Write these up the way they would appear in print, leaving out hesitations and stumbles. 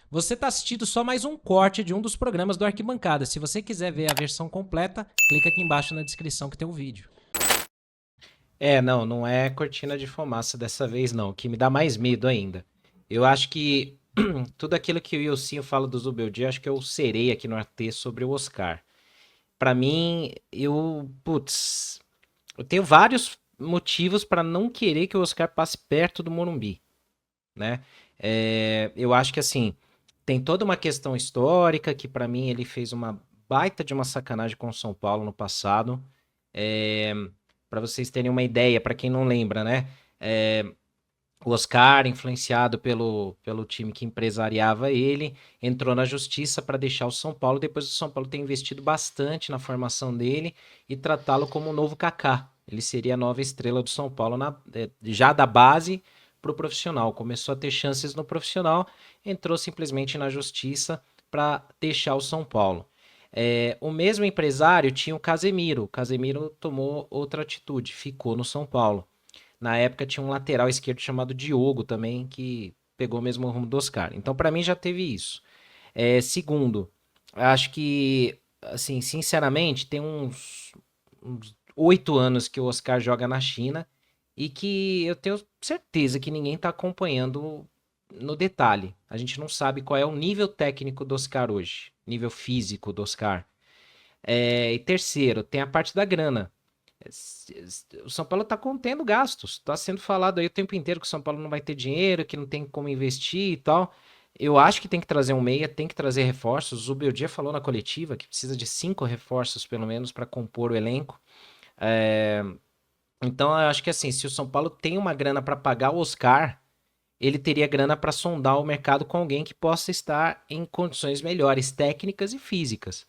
Você está assistindo só mais um corte de um dos programas do Arquibancada. Se você quiser ver a versão completa, clica aqui embaixo na descrição que tem o vídeo. Não é cortina de fumaça dessa vez, não. O que me dá mais medo ainda. Eu acho que tudo aquilo que o Ilcinho fala do Zubeldia, acho que eu serei aqui no AT sobre o Oscar. Pra mim, eu tenho vários motivos pra não querer que o Oscar passe perto do Morumbi, né? Eu acho que assim, tem toda uma questão histórica que pra mim ele fez uma baita de uma sacanagem com o São Paulo no passado. É, para vocês terem uma ideia, pra quem não lembra, né? É, o Oscar, influenciado pelo time que empresariava ele, entrou na justiça para deixar o São Paulo, depois o São Paulo tem investido bastante na formação dele e tratá-lo como o novo Kaká. Ele seria a nova estrela do São Paulo, já da base para o profissional. Começou a ter chances no profissional, entrou simplesmente na justiça para deixar o São Paulo. O mesmo empresário tinha o Casemiro. O Casemiro tomou outra atitude, ficou no São Paulo. Na época tinha um lateral esquerdo chamado Diogo também, que pegou o mesmo rumo do Oscar. Então, para mim, já teve isso. Segundo, acho que, assim, sinceramente, tem uns 8 anos que o Oscar joga na China e que eu tenho certeza que ninguém está acompanhando no detalhe. A gente não sabe qual é o nível técnico do Oscar hoje, nível físico do Oscar. E terceiro, tem a parte da grana. O São Paulo está contendo gastos. Está sendo falado aí o tempo inteiro que o São Paulo não vai ter dinheiro, que não tem como investir e tal. Eu acho que tem que trazer um meia, tem que trazer reforços. O Zubeldia falou na coletiva que precisa de 5 reforços, pelo menos, para compor o elenco. É, Então, eu acho que assim, se o São Paulo tem uma grana para pagar o Oscar, ele teria grana para sondar o mercado com alguém que possa estar em condições melhores, técnicas e físicas.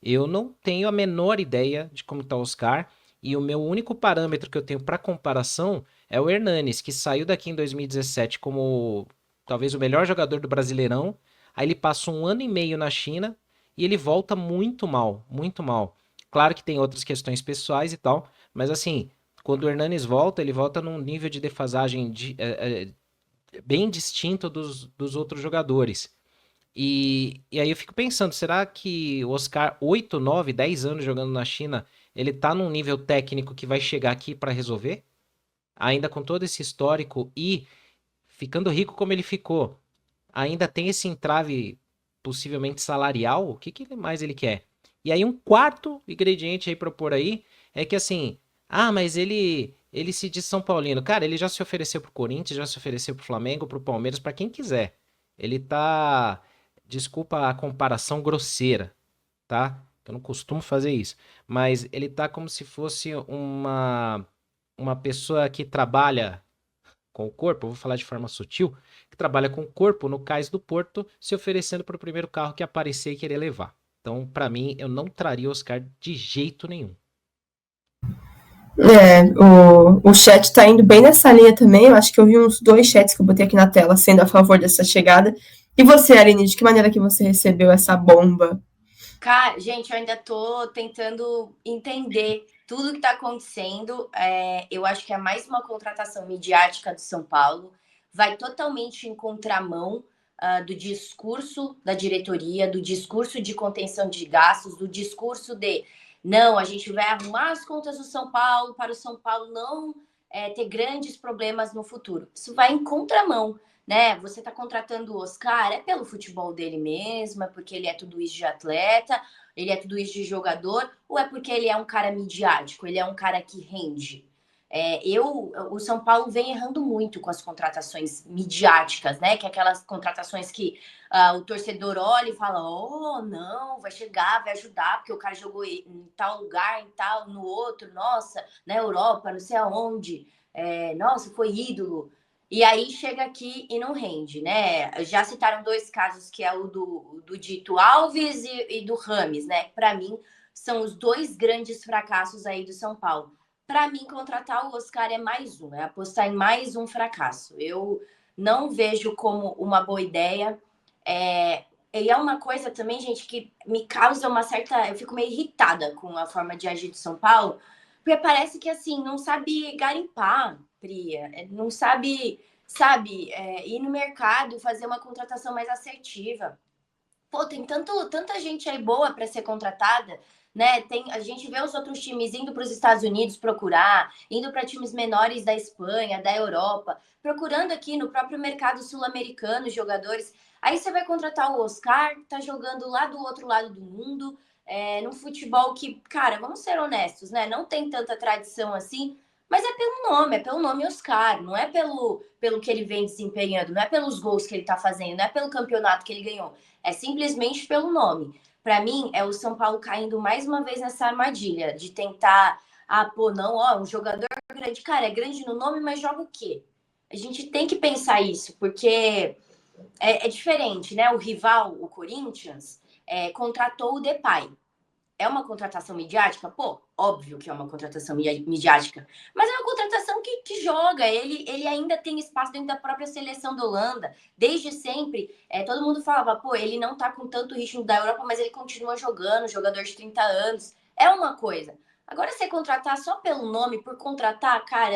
Eu não tenho a menor ideia de como está o Oscar, e o meu único parâmetro que eu tenho para comparação é o Hernanes, que saiu daqui em 2017 como talvez o melhor jogador do Brasileirão. Aí ele passa um ano e meio na China e ele volta muito mal, muito mal. Claro que tem outras questões pessoais e tal, mas assim, quando o Hernanes volta, ele volta num nível de defasagem bem distinto dos outros jogadores. E aí eu fico pensando, será que o Oscar, 8, 9, 10 anos jogando na China, ele tá num nível técnico que vai chegar aqui para resolver? Ainda com todo esse histórico e ficando rico como ele ficou, ainda tem esse entrave possivelmente salarial? O que que mais ele quer? E aí um quarto ingrediente aí pra eu pôr aí é que assim, mas ele se diz São Paulino. Cara, ele já se ofereceu pro Corinthians, já se ofereceu pro Flamengo, pro Palmeiras, pra quem quiser. Ele tá, desculpa a comparação grosseira, tá? Eu não costumo fazer isso, mas ele tá como se fosse uma pessoa que trabalha com o corpo, eu vou falar de forma sutil, que trabalha com o corpo no cais do Porto, se oferecendo para o primeiro carro que aparecer e querer levar. Então, para mim, eu não traria o Oscar de jeito nenhum. O chat tá indo bem nessa linha também. Eu acho que eu vi uns dois chats que eu botei aqui na tela sendo a favor dessa chegada. E você, Aline, de que maneira que você recebeu essa bomba? Cara, gente, eu ainda tô tentando entender tudo que tá acontecendo. Eu acho que é mais uma contratação midiática do São Paulo. Vai totalmente em contramão do discurso da diretoria, do discurso de contenção de gastos, do discurso de não, a gente vai arrumar as contas do São Paulo para o São Paulo não ter grandes problemas no futuro. Isso vai em contramão, né? Você está contratando o Oscar, é pelo futebol dele mesmo, é porque ele é tudo isso de atleta, ele é tudo isso de jogador, ou é porque ele é um cara midiático, ele é um cara que rende? O São Paulo vem errando muito com as contratações midiáticas, né? Que é aquelas contratações que o torcedor olha e fala: oh, não, vai chegar, vai ajudar, porque o cara jogou em tal lugar, em tal, no outro, nossa, na Europa, não sei aonde, nossa, foi ídolo. E aí chega aqui e não rende, né? Já citaram dois casos, que é o do Dito Alves e do Rames, né? Para mim, são os dois grandes fracassos aí do São Paulo. Para mim, contratar o Oscar é mais um, é apostar em mais um fracasso. Eu não vejo como uma boa ideia. E é uma coisa também, gente, que me causa uma certa. Eu fico meio irritada com a forma de agir do São Paulo, porque parece que assim, não sabe garimpar, Priya, não sabe sabe, ir no mercado, fazer uma contratação mais assertiva. Pô, tem tanta gente aí boa para ser contratada, né? A gente vê os outros times indo para os Estados Unidos procurar, indo para times menores da Espanha, da Europa, procurando aqui no próprio mercado sul-americano jogadores. Aí você vai contratar o Oscar, que tá jogando lá do outro lado do mundo, num futebol que, cara, vamos ser honestos, né? Não tem tanta tradição assim, mas é pelo nome Oscar, não é pelo que ele vem desempenhando, não é pelos gols que ele tá fazendo, não é pelo campeonato que ele ganhou. É simplesmente pelo nome. Para mim, é o São Paulo caindo mais uma vez nessa armadilha de tentar, um jogador grande. Cara, é grande no nome, mas joga o quê? A gente tem que pensar isso, porque é diferente, né? O rival, o Corinthians, contratou o Depay. É uma contratação midiática? Pô, óbvio que é uma contratação midiática. Mas é uma contratação que joga. Ele ainda tem espaço dentro da própria seleção da Holanda. Desde sempre, todo mundo falava, pô, ele não tá com tanto ritmo da Europa, mas ele continua jogando, jogador de 30 anos. É uma coisa. Agora, você contratar só pelo nome, por contratar, cara,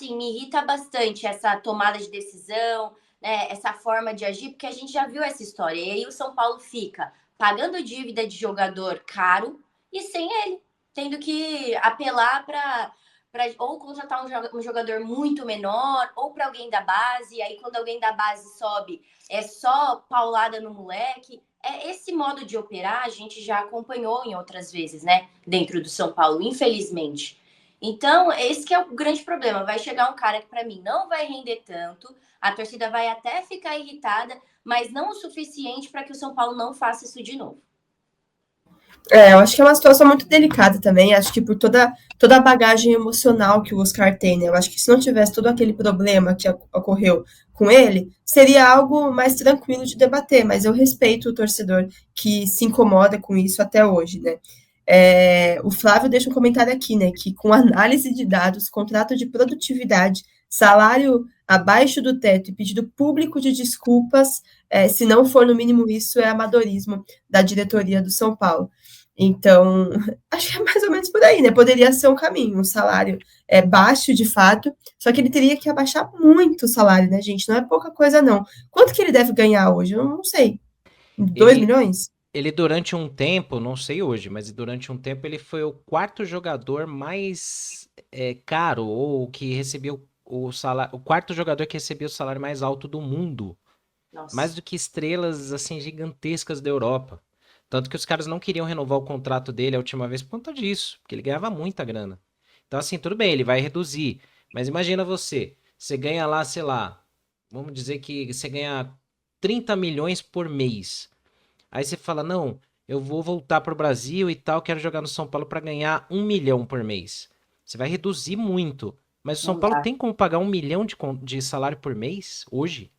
me irrita bastante essa tomada de decisão, né, essa forma de agir, porque a gente já viu essa história. E aí o São Paulo fica pagando dívida de jogador caro e sem ele, tendo que apelar para ou contratar um jogador muito menor, ou para alguém da base, e aí quando alguém da base sobe, é só paulada no moleque. Esse modo de operar a gente já acompanhou em outras vezes, né? Dentro do São Paulo, infelizmente. Então, esse que é o grande problema. Vai chegar um cara que, para mim, não vai render tanto, a torcida vai até ficar irritada, mas não o suficiente para que o São Paulo não faça isso de novo. Eu acho que é uma situação muito delicada também, acho que por toda a bagagem emocional que o Oscar tem, né? Eu acho que se não tivesse todo aquele problema que ocorreu com ele, seria algo mais tranquilo de debater, mas eu respeito o torcedor que se incomoda com isso até hoje, né? O Flávio deixa um comentário aqui, né? Que com análise de dados, contrato de produtividade, salário abaixo do teto e pedido público de desculpas, se não for no mínimo isso, é amadorismo da diretoria do São Paulo. Então, acho que é mais ou menos por aí, né? Poderia ser um caminho, um salário baixo de fato, só que ele teria que abaixar muito o salário, né, gente? Não é pouca coisa, não. Quanto que ele deve ganhar hoje? Eu não sei. 2 milhões? Ele, durante um tempo, não sei hoje, mas durante um tempo ele foi o quarto jogador mais caro, ou que recebeu o salário, o quarto jogador que recebeu o salário mais alto do mundo. Nossa. Mais do que estrelas, assim, gigantescas da Europa. Tanto que os caras não queriam renovar o contrato dele a última vez por conta disso, porque ele ganhava muita grana. Então, assim, tudo bem, ele vai reduzir. Mas imagina você ganha lá, sei lá, vamos dizer que você ganha 30 milhões por mês. Aí você fala, não, eu vou voltar pro Brasil e tal, quero jogar no São Paulo para ganhar 1 milhão por mês. Você vai reduzir muito. Mas o São Paulo tem como pagar 1 milhão de salário por mês, hoje?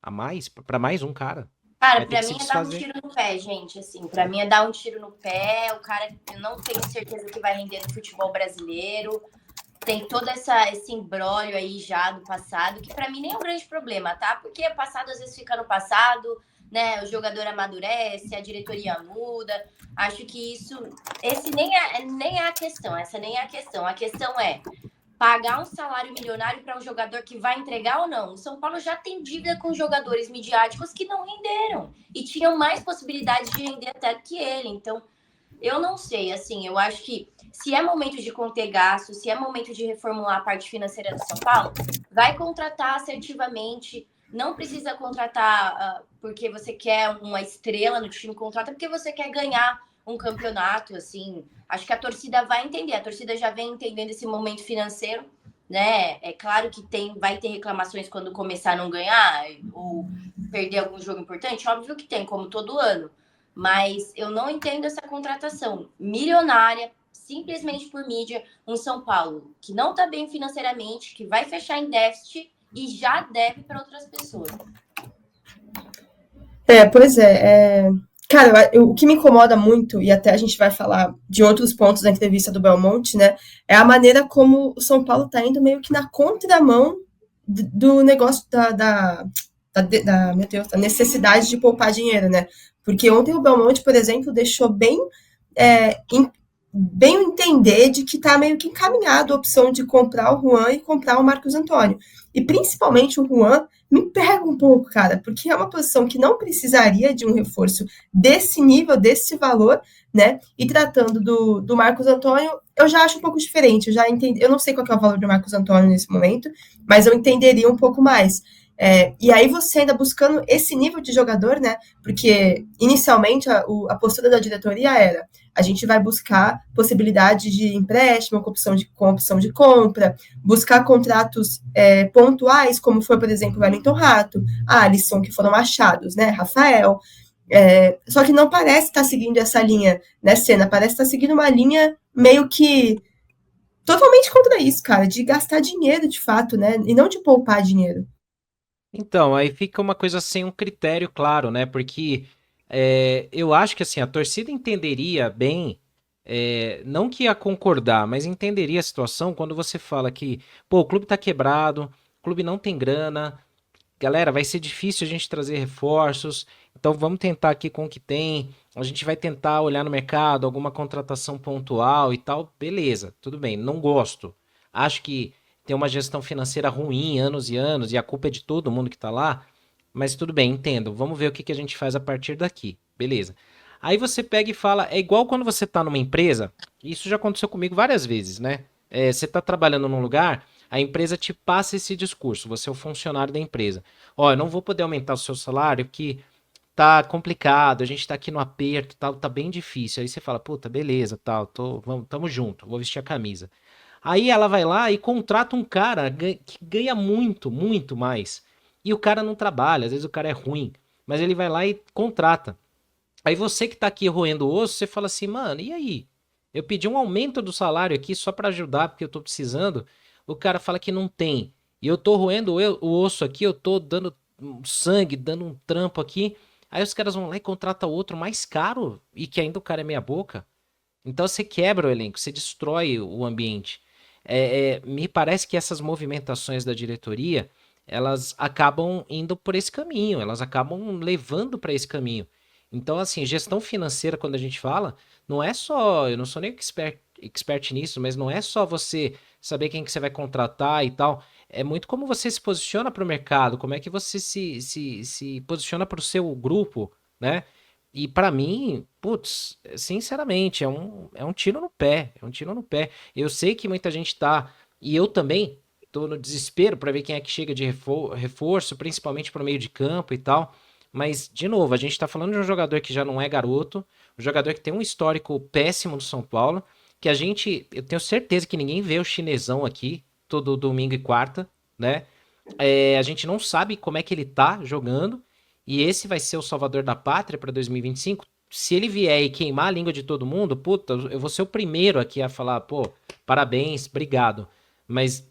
A mais? Para mais um cara? Cara, pra mim é dar um tiro no pé, gente, assim, pra mim é dar um tiro no pé, o cara, eu não tenho certeza que vai render no futebol brasileiro, tem todo esse imbróglio aí já do passado, que pra mim nem é um grande problema, tá? Porque o passado às vezes fica no passado, né, o jogador amadurece, a diretoria muda, acho que esse nem é a questão, essa nem é a questão é pagar um salário milionário para um jogador que vai entregar ou não. O São Paulo já tem dívida com jogadores midiáticos que não renderam e tinham mais possibilidade de render até que ele. Então, eu não sei, assim, eu acho que se é momento de conter gastos, se é momento de reformular a parte financeira do São Paulo, vai contratar assertivamente. Não precisa contratar porque você quer uma estrela no time, contrata porque você quer ganhar um campeonato, assim. Acho que a torcida vai entender, a torcida já vem entendendo esse momento financeiro, né? É claro que vai ter reclamações quando começar a não ganhar ou perder algum jogo importante, óbvio que tem, como todo ano. Mas eu não entendo essa contratação milionária, simplesmente por mídia, um São Paulo que não tá bem financeiramente, que vai fechar em déficit e já deve para outras pessoas. Pois é. Cara, o que me incomoda muito, e até a gente vai falar de outros pontos da entrevista do Belmonte, né, é a maneira como o São Paulo tá indo meio que na contramão do negócio da necessidade de poupar dinheiro, né? Porque ontem o Belmonte, por exemplo, deixou bem bem o entender de que está meio que encaminhado a opção de comprar o Juan e comprar o Marcos Antônio. E principalmente o Juan me pega um pouco, cara, porque é uma posição que não precisaria de um reforço desse nível, desse valor, né? E tratando do Marcos Antônio, eu já acho um pouco diferente. Eu já entendi, eu não sei qual que é o valor do Marcos Antônio nesse momento, mas eu entenderia um pouco mais. E aí você ainda buscando esse nível de jogador, né? Porque inicialmente a postura da diretoria era: a gente vai buscar possibilidade de empréstimo com opção de compra, buscar contratos pontuais, como foi, por exemplo, o Wellington Rato, a Alisson, que foram achados, né? Rafael. Só que não parece estar seguindo essa linha, né, Senna? Parece estar seguindo uma linha meio que totalmente contra isso, cara, de gastar dinheiro de fato, né? E não de poupar dinheiro. Então, aí fica uma coisa sem um critério claro, né? Porque eu acho que assim, a torcida entenderia bem, não que ia concordar, mas entenderia a situação quando você fala que, pô, o clube tá quebrado, o clube não tem grana, galera, vai ser difícil a gente trazer reforços, então vamos tentar aqui com o que tem, a gente vai tentar olhar no mercado, alguma contratação pontual e tal, beleza, tudo bem, não gosto. Acho que tem uma gestão financeira ruim, anos e anos, e a culpa é de todo mundo que tá lá, mas tudo bem, entendo, vamos ver o que que a gente faz a partir daqui, beleza. Aí você pega e fala, é igual quando você tá numa empresa, isso já aconteceu comigo várias vezes, né? Você tá trabalhando num lugar, a empresa te passa esse discurso, você é o funcionário da empresa. Ó, eu não vou poder aumentar o seu salário porque tá complicado, a gente tá aqui no aperto, tal, tá bem difícil. Aí você fala, puta, beleza, tal, tamo junto, vou vestir a camisa. Aí ela vai lá e contrata um cara que ganha muito, muito mais. E o cara não trabalha, às vezes o cara é ruim, mas ele vai lá e contrata. Aí você que tá aqui roendo o osso, você fala assim, mano, e aí? Eu pedi um aumento do salário aqui só pra ajudar, porque eu tô precisando. O cara fala que não tem. E eu tô roendo o osso aqui, eu tô dando sangue, dando um trampo aqui. Aí os caras vão lá e contratam outro mais caro e que ainda o cara é meia boca. Então você quebra o elenco, você destrói o ambiente. Me parece que essas movimentações da diretoria, elas acabam indo por esse caminho, elas acabam levando para esse caminho. Então, assim, gestão financeira, quando a gente fala, não é só, eu não sou nem expert nisso, mas não é só você saber quem que você vai contratar e tal. É muito como você se posiciona para o mercado, como é que você se posiciona para o seu grupo, né? E para mim, putz, sinceramente, é um tiro no pé, é um tiro no pé. Eu sei que muita gente tá, e eu também tô no desespero para ver quem é que chega de reforço, principalmente pro meio de campo e tal. Mas, de novo, a gente tá falando de um jogador que já não é garoto, um jogador que tem um histórico péssimo no São Paulo, que eu tenho certeza que ninguém vê o chinesão aqui todo domingo e quarta, né? A gente não sabe como é que ele tá jogando, e esse vai ser o salvador da pátria para 2025. Se ele vier e queimar a língua de todo mundo, puta, eu vou ser o primeiro aqui a falar, pô, parabéns, obrigado. Mas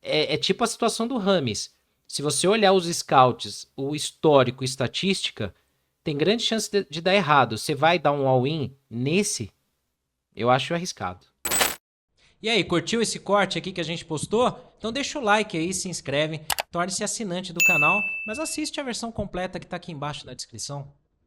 é tipo a situação do Rames. Se você olhar os scouts, o histórico, estatística, tem grande chance de dar errado. Você vai dar um all-in nesse? Eu acho arriscado. E aí, curtiu esse corte aqui que a gente postou? Então deixa o like aí, se inscreve, torne-se assinante do canal, mas assiste a versão completa que tá aqui embaixo na descrição.